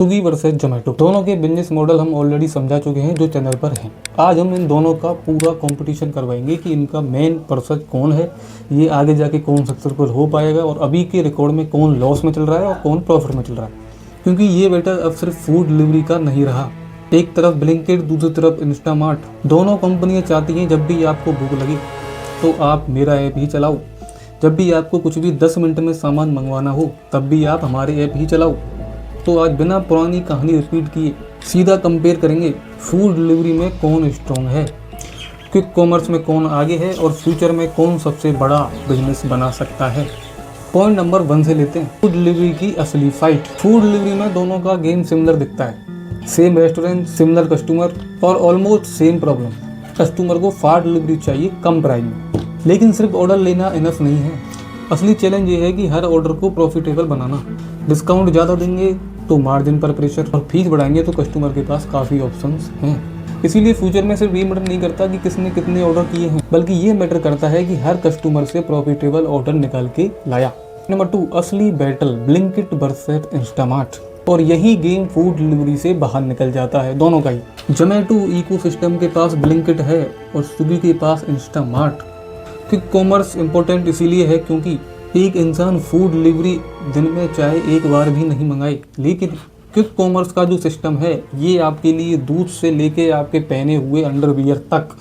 Swiggy versus Zomato दोनों के business model हम ऑलरेडी समझा चुके हैं जो चैनल पर हैं। आज हम इन दोनों का पूरा कंपटीशन करवाएंगे कि इनका मेन पर्सन कौन है, ये आगे जाके कौन सक्सेसफुल हो पाएगा और अभी के रिकॉर्ड में कौन लॉस में चल रहा है और कौन प्रॉफिट में चल रहा है। क्योंकि ये बेटा अब सिर्फ फूड डिलीवरी का नहीं रहा। एक तरफ ब्लिंकिट, दूसरी तरफ इंस्टामार्ट। दोनों कंपनियाँ चाहती हैं जब भी आपको भूख लगे तो आप मेरा ऐप ही चलाओ, जब भी आपको कुछ भी 10 मिनट में सामान मंगवाना हो तब भी आप हमारे ऐप ही चलाओ। तो आज बिना पुरानी कहानी रिपीट किए सीधा कंपेयर करेंगे फूड डिलीवरी में कौन स्ट्रॉन्ग है, क्विक कॉमर्स में कौन आगे है और फ्यूचर में कौन सबसे बड़ा बिजनेस बना सकता है। पॉइंट नंबर 1 से लेते हैं, फूड डिलीवरी की असली फाइट। फूड डिलीवरी में दोनों का गेम सिमिलर दिखता है। सेम रेस्टोरेंट, सिमिलर कस्टमर और ऑलमोस्ट सेम प्रॉब्लम। कस्टमर को फास्ट डिलीवरी चाहिए कम प्राइस में, लेकिन सिर्फ ऑर्डर लेना इनफ नहीं है। असली चैलेंज ये है कि हर ऑर्डर को प्रॉफिटेबल बनाना। डिस्काउंट ज़्यादा देंगे तो मार्जिन पर प्रेशर और फीस बढ़ाएंगे तो कस्टमर के पास काफ़ी ऑप्शंस हैं। इसीलिए फ्यूचर में सिर्फ ये मैटर नहीं करता कि किसने कितने ऑर्डर किए हैं, बल्कि ये मैटर करता है कि हर कस्टमर से प्रॉफिटेबल ऑर्डर निकाल के लाया। नंबर 2, असली बैटल ब्लिंकिट वर्सेस इंस्टामार्ट। और यही गेम फूड डिलीवरी से बाहर निकल जाता है, दोनों का ही। जोमेटो इकोसिस्टम के पास ब्लिंकिट है और स्विगी के पास इंस्टामार्ट। क्विक कॉमर्स इंपॉर्टेंट इसीलिए है क्योंकि एक इंसान फूड डिलीवरी दिन में चाहे एक बार भी नहीं मंगाए, लेकिन क्विक कॉमर्स का जो सिस्टम है ये आपके लिए दूध से लेके आपके पहने हुए अंडरवियर तक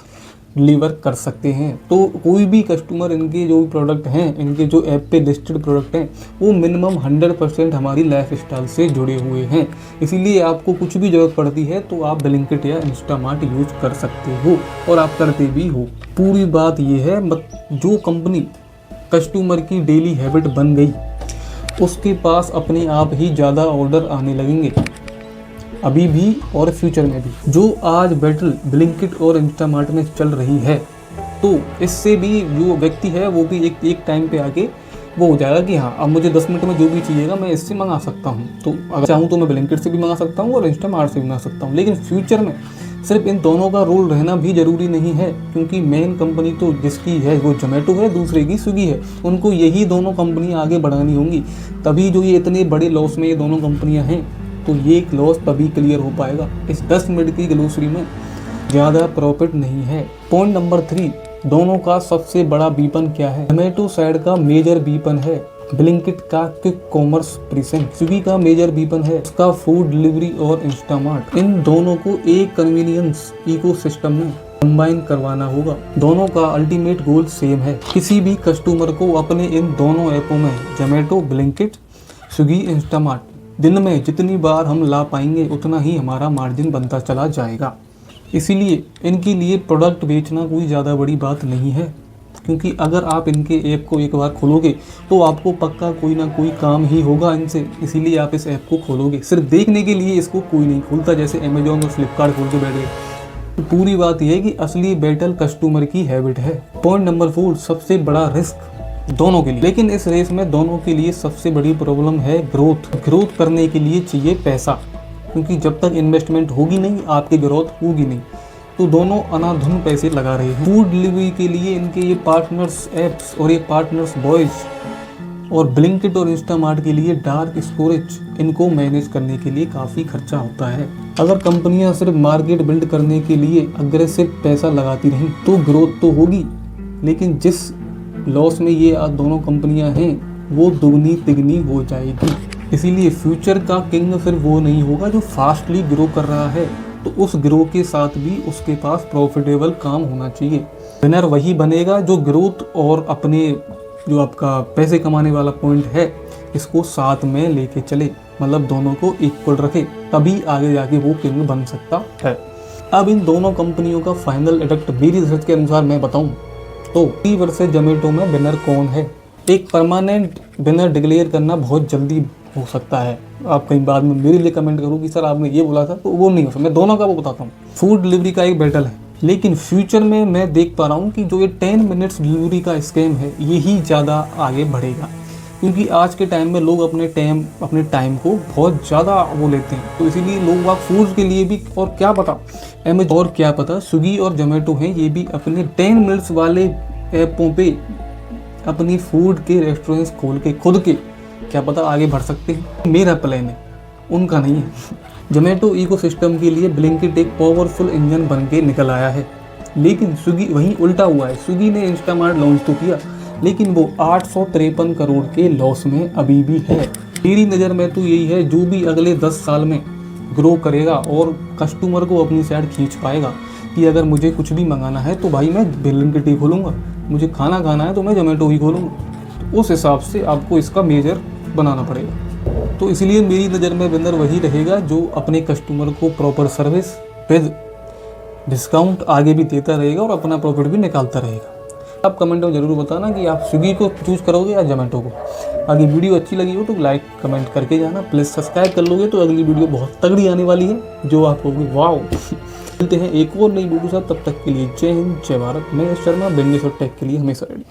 डिलीवर कर सकते हैं। तो कोई भी कस्टमर इनके जो भी प्रोडक्ट हैं, इनके जो ऐप पे लिस्टेड प्रोडक्ट हैं, वो मिनिमम 100% हमारी लाइफ स्टाइल से जुड़े हुए हैं। इसीलिए आपको कुछ भी ज़रूरत पड़ती है तो आप ब्लिंकिट या इंस्टामार्ट यूज कर सकते हो और आप करते भी हो। पूरी बात ये है, जो कंपनी कस्टमर की डेली हैबिट बन गई उसके पास अपने आप ही ज़्यादा ऑर्डर आने लगेंगे, अभी भी और फ्यूचर में भी। जो आज बैटल ब्लिंकिट और इंस्टामार्ट में चल रही है, तो इससे भी जो व्यक्ति है वो भी एक टाइम पे आके वो हो जाएगा कि हाँ, अब मुझे 10 मिनट में जो भी चाहिएगा मैं इससे मंगा सकता हूँ। तो अगर चाहूँ तो मैं ब्लिंकिट से भी मंगा सकता हूँ और इंस्टामार्ट से भी मंगा सकता हूँ। लेकिन फ्यूचर में सिर्फ इन दोनों का रोल रहना भी ज़रूरी नहीं है, क्योंकि मेन कंपनी तो जिसकी है वो जोमेटो है, दूसरे की स्विगी है। उनको यही दोनों कंपनियां आगे बढ़ानी होंगी, तभी जो ये इतने बड़े लॉस में ये दोनों कंपनियां हैं, तो ये लॉस तभी क्लियर हो पाएगा। इस 10 मिनट की ग्लोसरी में ज़्यादा प्रॉफिट नहीं है। पॉइंट नंबर 3, दोनों का सबसे बड़ा वीपन क्या है। जोमेटो साइड का मेजर वीपन है ब्लिंकिट का क्विक कॉमर्स प्रेजेंस। स्विगी का मेजर वीपन है उसका फूड डिलीवरी और इंस्टामार्ट। इन दोनों को एक कन्वीनियंस इकोसिस्टम में कंबाइन करवाना होगा। दोनों का अल्टीमेट गोल सेम है, किसी भी कस्टमर को अपने इन दोनों ऐपों में जोमेटो, ब्लिंकिट, स्विगी, इंस्टामार्ट दिन में जितनी बार हम ला पाएंगे उतना ही हमारा मार्जिन बनता चला जाएगा। इसीलिए इनके लिए प्रोडक्ट बेचना कोई ज़्यादा बड़ी बात नहीं है, क्योंकि अगर आप इनके ऐप को एक बार खोलोगे तो आपको पक्का कोई ना कोई काम ही होगा इनसे। इसीलिए आप इस ऐप को खोलोगे। सिर्फ देखने के लिए इसको कोई नहीं खोलता, जैसे अमेजॉन और फ्लिपकार्ट खोल के बैठ गए। तो पूरी बात यह है कि असली बैटल कस्टमर की हैबिट है। पॉइंट नंबर 4, सबसे बड़ा रिस्क दोनों के लिए। लेकिन इस रेस में दोनों के लिए सबसे बड़ी प्रॉब्लम है ग्रोथ। ग्रोथ करने के लिए चाहिए पैसा, क्योंकि जब तक इन्वेस्टमेंट होगी नहीं आपकी ग्रोथ होगी नहीं। तो दोनों अनाधुन पैसे लगा रहे हैं। फूड डिलीवरी के लिए इनके ये पार्टनर्स ऐप्स और ये पार्टनर्स बॉयज, और ब्लिंकिट और इंस्टामार्ट के लिए डार्क स्टोरेज, इनको मैनेज करने के लिए काफ़ी खर्चा होता है। अगर कंपनियां सिर्फ मार्केट बिल्ड करने के लिए अग्रेसिव पैसा लगाती रहीं तो ग्रोथ तो होगी, लेकिन जिस लॉस में ये आज दोनों कंपनियां हैं वो दुगनी तिगनी हो जाएगी। इसीलिए फ्यूचर का किंग फिर वो नहीं होगा जो फास्टली ग्रो कर रहा है, तो उस ग्रो के साथ भी उसके पास प्रॉफिटेबल काम होना चाहिए। विनर वही बनेगा जो ग्रोथ और अपने जो आपका पैसे कमाने वाला पॉइंट है इसको साथ में लेके चले, मतलब दोनों को इक्वल रखे, तभी आगे जाके वो किंग बन सकता है। अब इन दोनों कंपनियों का फाइनल एडक्ट मेरी रिसर्च के अनुसार मैं बताऊं तो स्विगी वर्सेस जोमेटो में विनर कौन है। एक परमानेंट विनर डिक्लेयर करना बहुत जल्दी हो सकता है। आप कहीं बाद में मेरे लिए कमेंट करो कि सर आपने ये बोला था, तो वो नहीं हो सकता। मैं दोनों का वो बताता हूँ। फूड डिलीवरी का एक बैटल है, लेकिन फ्यूचर में मैं देख पा रहा हूँ कि जो ये 10 मिनट्स डिलीवरी का स्कैम है यही ज़्यादा आगे बढ़ेगा, क्योंकि आज के टाइम में लोग अपने टाइम को बहुत ज़्यादा वो लेते हैं। तो इसीलिए लोग फूड के लिए भी, और क्या पता अमेज़न और क्या पता स्विगी और जोमेटो हैं, ये भी अपने 10 मिनट्स वाले ऐपों पे अपनी फूड के रेस्टोरेंट्स खोल के खुद के क्या पता आगे बढ़ सकते हैं। मेरा प्लान है उनका नहीं है। जोमेटो इकोसिस्टम के लिए ब्लिंकिट एक पावरफुल इंजन बन के निकल आया है, लेकिन स्विगी वहीं उल्टा हुआ है। स्विगी ने इंस्टामार्ट लॉन्च तो किया, लेकिन वो 853 करोड़ के लॉस में अभी भी है। मेरी नज़र में तो यही है, जो भी अगले 10 साल में ग्रो करेगा और कस्टमर को अपनी साइड खींच पाएगा कि अगर मुझे कुछ भी मंगाना है तो भाई मैं ब्लिंकिट ही खोलूँगा, मुझे खाना खाना है तो मैं जोमेटो ही खोलूँगा। उस हिसाब से आपको इसका मेजर बनाना पड़ेगा। तो इसलिए मेरी नज़र में विनर वही रहेगा जो अपने कस्टमर को प्रॉपर सर्विस विद डिस्काउंट आगे भी देता रहेगा और अपना प्रॉफिट भी निकालता रहेगा। आप कमेंट में ज़रूर बताना कि आप स्विगी को चूज़ करोगे या जोमेटो को। अगर वीडियो अच्छी लगी हो तो लाइक कमेंट करके जाना, प्लीज़ सब्सक्राइब कर लोगे तो अगली वीडियो बहुत तगड़ी आने वाली है, जो आप कहोगे वाओ। मिलते हैं एक और नई वीडियो साथ, तब तक के लिए जय हिंद जय भारत। मैं शर्मा, बिजनेस और टेक के लिए हमेशा रेडी।